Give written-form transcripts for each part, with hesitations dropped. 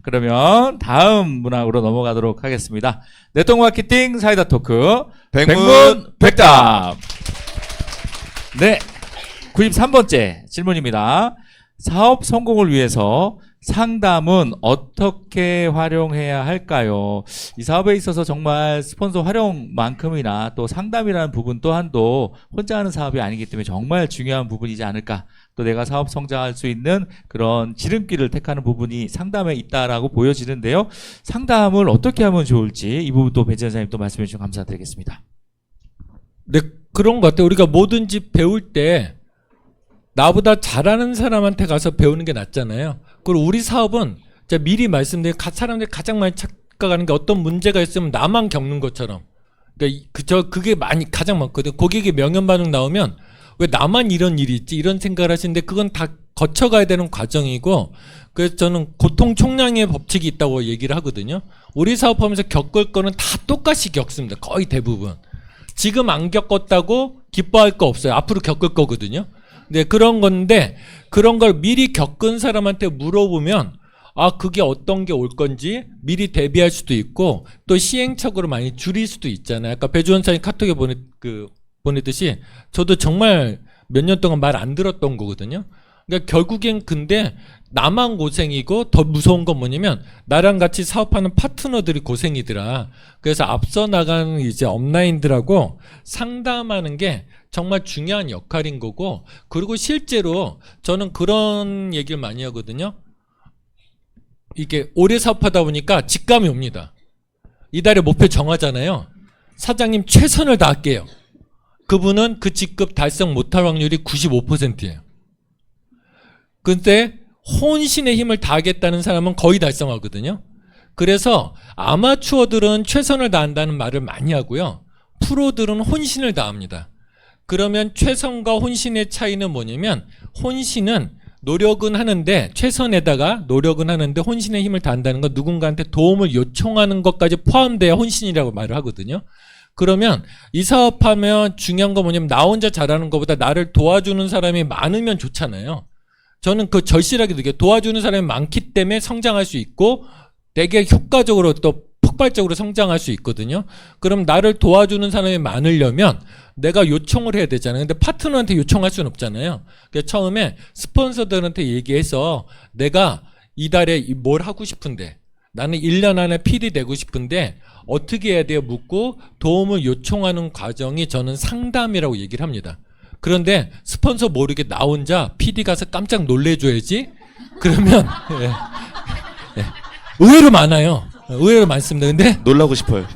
그러면 다음 문항으로 넘어가도록 하겠습니다. 네트워크 마케팅 사이다 토크 백문 백답. 네, 93번째 질문입니다. 사업 성공을 위해서 상담은 어떻게 활용해야 할까요? 이 사업에 있어서 정말 스폰서 활용만큼이나 또 상담이라는 부분 또한도 혼자 하는 사업이 아니기 때문에 정말 중요한 부분이지 않을까. 또 내가 사업 성장할 수 있는 그런 지름길을 택하는 부분이 상담에 있다라고 보여지는데요. 상담을 어떻게 하면 좋을지 이 부분도 배지 원장님 또 말씀해 주시면 감사드리겠습니다. 네, 그런 것 같아요. 우리가 뭐든지 배울 때 나보다 잘하는 사람한테 가서 배우는 게 낫잖아요. 그리고 우리 사업은 제가 미리 말씀드린 사람들이 가장 많이 착각하는 게 어떤 문제가 있으면 나만 겪는 것처럼. 그러니까 그게 많이 가장 많거든요. 고객이 명연 반응 나오면 왜 나만 이런 일이 있지 이런 생각을 하시는데 그건 다 거쳐가야 되는 과정이고, 그래서 저는 고통 총량의 법칙이 있다고 얘기를 하거든요. 우리 사업하면서 겪을 거는 다 똑같이 겪습니다. 거의 대부분. 지금 안 겪었다고 기뻐할 거 없어요. 앞으로 겪을 거거든요. 네, 그런 건데 그런 걸 미리 겪은 사람한테 물어보면 아, 그게 어떤 게 올 건지 미리 대비할 수도 있고 또 시행착오를 많이 줄일 수도 있잖아요. 아까 배주 원장님 카톡에 보내듯이 저도 정말 몇 년 동안 말 안 들었던 거거든요. 그러니까 결국엔 근데 나만 고생이고 더 무서운 건 뭐냐면 나랑 같이 사업하는 파트너들이 고생이더라. 그래서 앞서 나가는 이제 업라인들하고 상담하는 게 정말 중요한 역할인 거고, 그리고 실제로 저는 그런 얘기를 많이 하거든요. 이게 오래 사업하다 보니까 직감이 옵니다. 이달에 목표 정하잖아요. 사장님 최선을 다할게요. 그분은 그 직급 달성 못할 확률이 95%예요. 근데 혼신의 힘을 다하겠다는 사람은 거의 달성하거든요. 그래서 아마추어들은 최선을 다한다는 말을 많이 하고요. 프로들은 혼신을 다합니다. 그러면 최선과 혼신의 차이는 뭐냐면 혼신은 노력은 하는데 최선에다가 노력은 하는데 혼신의 힘을 다한다는 건 누군가한테 도움을 요청하는 것까지 포함돼야 혼신이라고 말을 하거든요. 그러면 이 사업하면 중요한 건 뭐냐면 나 혼자 잘하는 것보다 나를 도와주는 사람이 많으면 좋잖아요. 저는 그 절실하게 느껴요. 도와주는 사람이 많기 때문에 성장할 수 있고 되게 효과적으로 또 폭발적으로 성장할 수 있거든요. 그럼 나를 도와주는 사람이 많으려면 내가 요청을 해야 되잖아요. 근데 파트너한테 요청할 수는 없잖아요. 그래서 처음에 스폰서들한테 얘기해서 내가 이달에 뭘 하고 싶은데 나는 1년 안에 PD 되고 싶은데 어떻게 해야 돼요? 묻고 도움을 요청하는 과정이 저는 상담이라고 얘기를 합니다. 그런데 스폰서 모르게 나 혼자 PD 가서 깜짝 놀래줘야지? 그러면 예, 예. 의외로 많아요. 의외로 많습니다. 근데 놀라고 싶어요.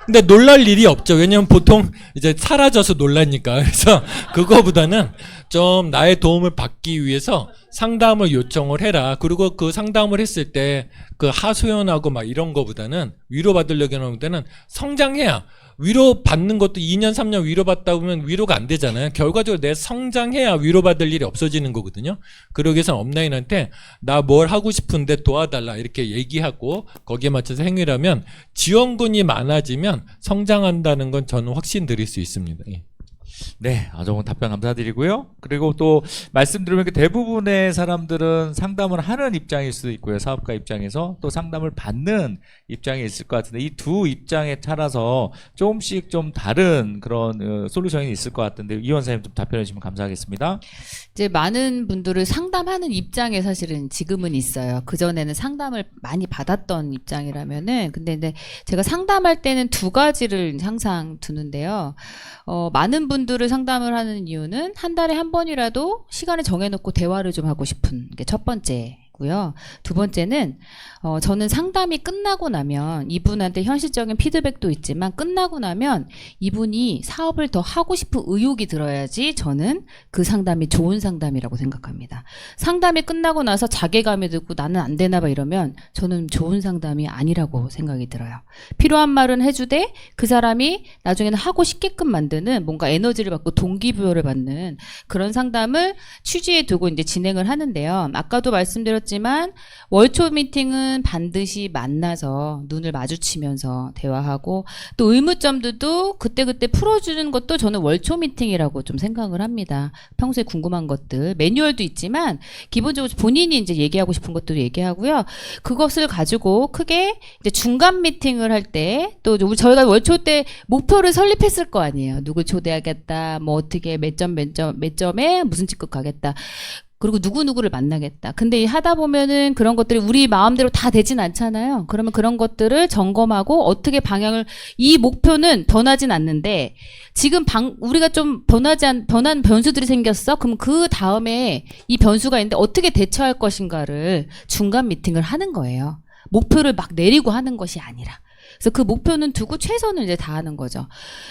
근데 놀랄 일이 없죠. 왜냐면 보통 이제 사라져서 놀라니까. 그래서 그거보다는 좀 나의 도움을 받기 위해서 상담을 요청을 해라. 그리고 그 상담을 했을 때 그 하소연하고 막 이런 거보다는 위로받으려고 하는 것보다는 성장해야, 위로받는 것도 2년 3년 위로받다 보면 위로가 안 되잖아요. 결과적으로 내가 성장해야 위로받을 일이 없어지는 거거든요. 그러기 위해서 업라인한테 나 뭘 하고 싶은데 도와달라 이렇게 얘기하고 거기에 맞춰서 행위라면 지원군이 많아지면 성장한다는 건 저는 확신 드릴 수 있습니다. 예. 네, 정말 답변 감사드리고요. 그리고 또 말씀 들으면 대부분의 사람들은 상담을 하는 입장일 수도 있고요. 사업가 입장에서 또 상담을 받는 입장이 있을 것 같은데 이 두 입장에 따라서 조금씩 좀 다른 그런 솔루션이 있을 것 같은데 이 원사님 좀 답변해 주시면 감사하겠습니다. 이제 많은 분들을 상담하는 입장에 사실은 지금은 있어요. 그전에는 상담을 많이 받았던 입장이라면은, 근데 제가 상담할 때는 두 가지를 항상 두는데요. 많은 분들을 상담을 하는 이유는 한 달에 한 번이라도 시간을 정해놓고 대화를 좀 하고 싶은 게 첫 번째고요. 두 번째는 저는 상담이 끝나고 나면 이분한테 현실적인 피드백도 있지만 끝나고 나면 이분이 사업을 더 하고 싶은 의욕이 들어야지 저는 그 상담이 좋은 상담이라고 생각합니다. 상담이 끝나고 나서 자괴감이 들고 나는 안 되나 봐 이러면 저는 좋은 상담이 아니라고 생각이 들어요. 필요한 말은 해주되 그 사람이 나중에는 하고 싶게끔 만드는 뭔가 에너지를 받고 동기부여를 받는 그런 상담을 취지에 두고 이제 진행을 하는데요. 아까도 말씀드렸지만 하셨지만 월초 미팅은 반드시 만나서 눈을 마주치면서 대화하고 또 의무점들도 그때그때 풀어주는 것도 저는 월초 미팅이라고 좀 생각을 합니다. 평소에 궁금한 것들 매뉴얼도 있지만 기본적으로 본인이 이제 얘기하고 싶은 것들을 얘기하고요. 그것을 가지고 크게 이제 중간 미팅을 할 때 또 저희가 월초 때 목표를 설립했을 거 아니에요. 누굴 초대하겠다, 뭐 어떻게 몇 점에 무슨 직급 가겠다. 그리고 누구누구를 만나겠다. 근데 하다 보면은 그런 것들이 우리 마음대로 다 되진 않잖아요. 그러면 그런 것들을 점검하고 어떻게 방향을, 이 목표는 변하진 않는데 지금 우리가 좀 변한 변수들이 생겼어? 그럼 그 다음에 이 변수가 있는데 어떻게 대처할 것인가를 중간 미팅을 하는 거예요. 목표를 막 내리고 하는 것이 아니라. 그래서 그 목표는 두고 최선을 이제 다하는 거죠.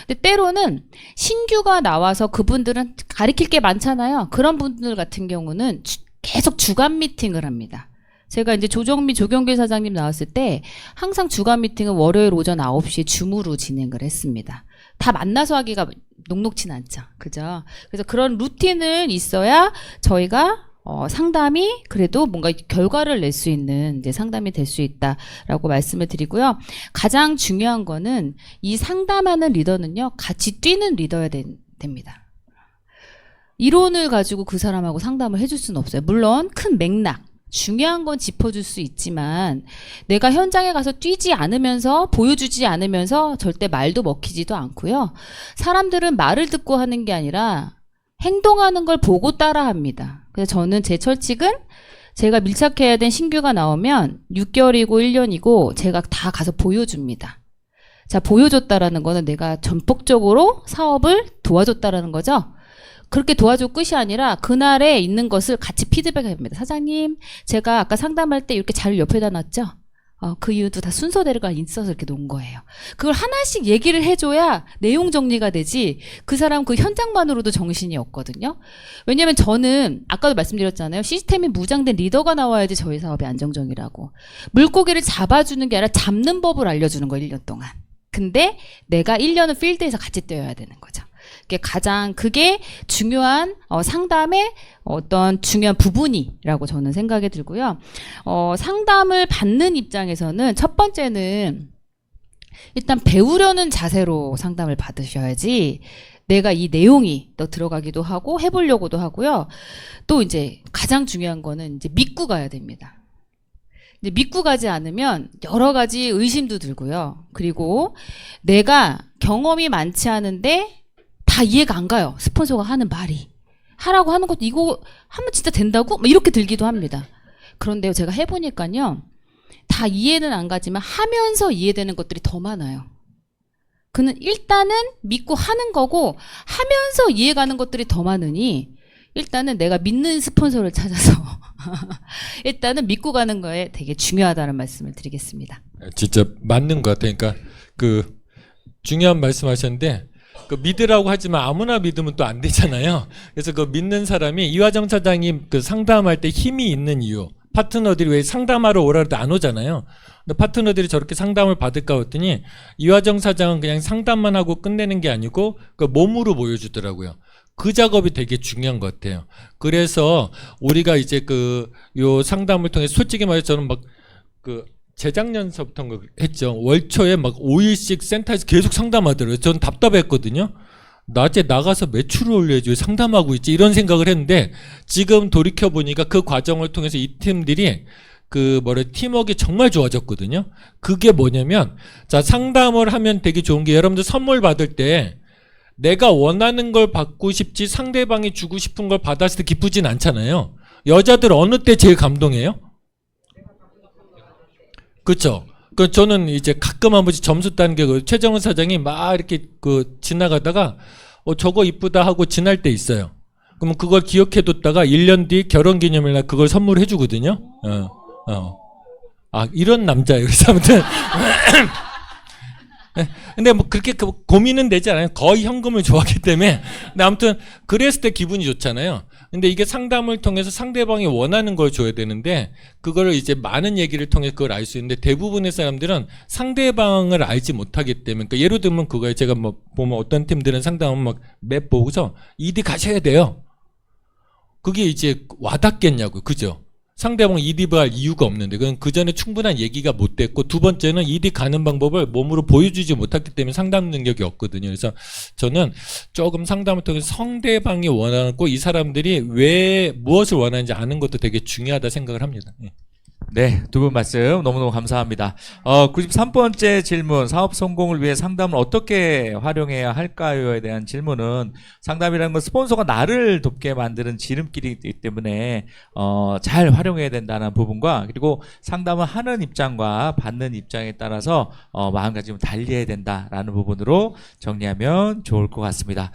근데 때로는 신규가 나와서 그분들은 가리킬 게 많잖아요. 그런 분들 같은 경우는 계속 주간 미팅을 합니다. 제가 이제 조경길 사장님 나왔을 때 항상 주간 미팅은 월요일 오전 9시에 줌으로 진행을 했습니다. 다 만나서 하기가 녹록진 않죠. 그죠? 그래서 그런 루틴을 있어야 저희가 상담이 그래도 뭔가 결과를 낼 수 있는 이제 상담이 될 수 있다라고 말씀을 드리고요. 가장 중요한 거는 이 상담하는 리더는요, 같이 뛰는 리더여야 됩니다. 이론을 가지고 그 사람하고 상담을 해줄 수는 없어요. 물론 큰 맥락, 중요한 건 짚어줄 수 있지만 내가 현장에 가서 뛰지 않으면서 보여주지 않으면서 절대 말도 먹히지도 않고요. 사람들은 말을 듣고 하는 게 아니라 행동하는 걸 보고 따라합니다. 그래서 저는 제 철칙은 제가 밀착해야 된 신규가 나오면 6개월이고 1년이고 제가 다 가서 보여줍니다. 자, 보여줬다라는 거는 내가 전폭적으로 사업을 도와줬다라는 거죠. 그렇게 도와줘 끝이 아니라 그날에 있는 것을 같이 피드백합니다. 사장님, 제가 아까 상담할 때 이렇게 자료를 옆에다 놨죠? 그 이유도 다 순서대로가 있어서 이렇게 놓은 거예요. 그걸 하나씩 얘기를 해줘야 내용 정리가 되지 그 사람 그 현장만으로도 정신이 없거든요. 왜냐면 저는 아까도 말씀드렸잖아요. 시스템이 무장된 리더가 나와야지 저희 사업이 안정적이라고. 물고기를 잡아주는 게 아니라 잡는 법을 알려주는 거예요. 1년 동안. 근데 내가 1년은 필드에서 같이 뛰어야 되는 거죠. 그게 중요한 상담의 어떤 중요한 부분이라고 저는 생각이 들고요. 상담을 받는 입장에서는 첫 번째는 일단 배우려는 자세로 상담을 받으셔야지 내가 이 내용이 또 들어가기도 하고 해보려고도 하고요. 또 이제 가장 중요한 거는 이제 믿고 가야 됩니다. 이제 믿고 가지 않으면 여러 가지 의심도 들고요. 그리고 내가 경험이 많지 않은데 다 이해가 안 가요. 스폰서가 하는 말이. 하라고 하는 것도 이거 하면 진짜 된다고? 막 이렇게 들기도 합니다. 그런데 제가 해보니까요. 다 이해는 안 가지만 하면서 이해되는 것들이 더 많아요. 그는 일단은 믿고 하는 거고 하면서 이해가는 것들이 더 많으니 일단은 내가 믿는 스폰서를 찾아서 일단은 믿고 가는 거에 되게 중요하다는 말씀을 드리겠습니다. 진짜 맞는 것 같아요. 그러니까 그 중요한 말씀하셨는데 그 믿으라고 하지만 아무나 믿으면 또 안 되잖아요. 그래서 그 믿는 사람이 이화정 사장님 그 상담할 때 힘이 있는 이유. 파트너들이 왜 상담하러 오라 해도 안 오잖아요. 근데 파트너들이 저렇게 상담을 받을까 했더니 이화정 사장은 그냥 상담만 하고 끝내는 게 아니고 그 몸으로 보여주더라고요. 그 작업이 되게 중요한 것 같아요. 그래서 우리가 이제 요 상담을 통해 솔직히 말해서 저는 막 재작년서부터 했죠. 월초에 막 5일씩 센터에서 계속 상담하더라고요. 저는 답답했거든요. 낮에 나가서 매출을 올려야지 왜 상담하고 있지 이런 생각을 했는데 지금 돌이켜보니까 그 과정을 통해서 이 팀들이 팀워크가 정말 좋아졌거든요. 그게 뭐냐면 자 상담을 하면 되게 좋은 게 여러분들 선물 받을 때 내가 원하는 걸 받고 싶지 상대방이 주고 싶은 걸 받았을 때 기쁘진 않잖아요. 여자들 어느 때 제일 감동해요? 그렇죠. 저는 이제 가끔 한 번씩 점수 따는 게 최정은 사장이 막 이렇게 지나가다가 저거 이쁘다 하고 지날 때 있어요. 그러면 그걸 기억해뒀다가 1년 뒤 결혼기념일날 그걸 선물해 주거든요. 이런 남자예요. 그래서 아무튼 근데 뭐 그렇게 고민은 되지 않아요. 거의 현금을 좋아하기 때문에. 근데 아무튼 그랬을 때 기분이 좋잖아요. 근데 이게 상담을 통해서 상대방이 원하는 걸 줘야 되는데 그거를 이제 많은 얘기를 통해 그걸 알 수 있는데 대부분의 사람들은 상대방을 알지 못하기 때문에 그러니까 예를 들면 그거에 제가 뭐 보면 어떤 팀들은 상담하면 막 맵 보고서 이디 가셔야 돼요. 그게 이제 와닿겠냐고. 그죠? 상대방 이립할 이유가 없는데 그건 그 전에 충분한 얘기가 못 됐고 두 번째는 이립 가는 방법을 몸으로 보여주지 못했기 때문에 상담 능력이 없거든요. 그래서 저는 조금 상담을 통해서 상대방이 원하고 이 사람들이 왜 무엇을 원하는지 아는 것도 되게 중요하다 생각을 합니다. 예. 네, 두 분 말씀 너무너무 감사합니다. 93번째 질문, 사업 성공을 위해 상담을 어떻게 활용해야 할까요에 대한 질문은 상담이라는 건 스폰서가 나를 돕게 만드는 지름길이기 때문에 잘 활용해야 된다는 부분과 그리고 상담을 하는 입장과 받는 입장에 따라서 마음가짐을 달리해야 된다라는 부분으로 정리하면 좋을 것 같습니다.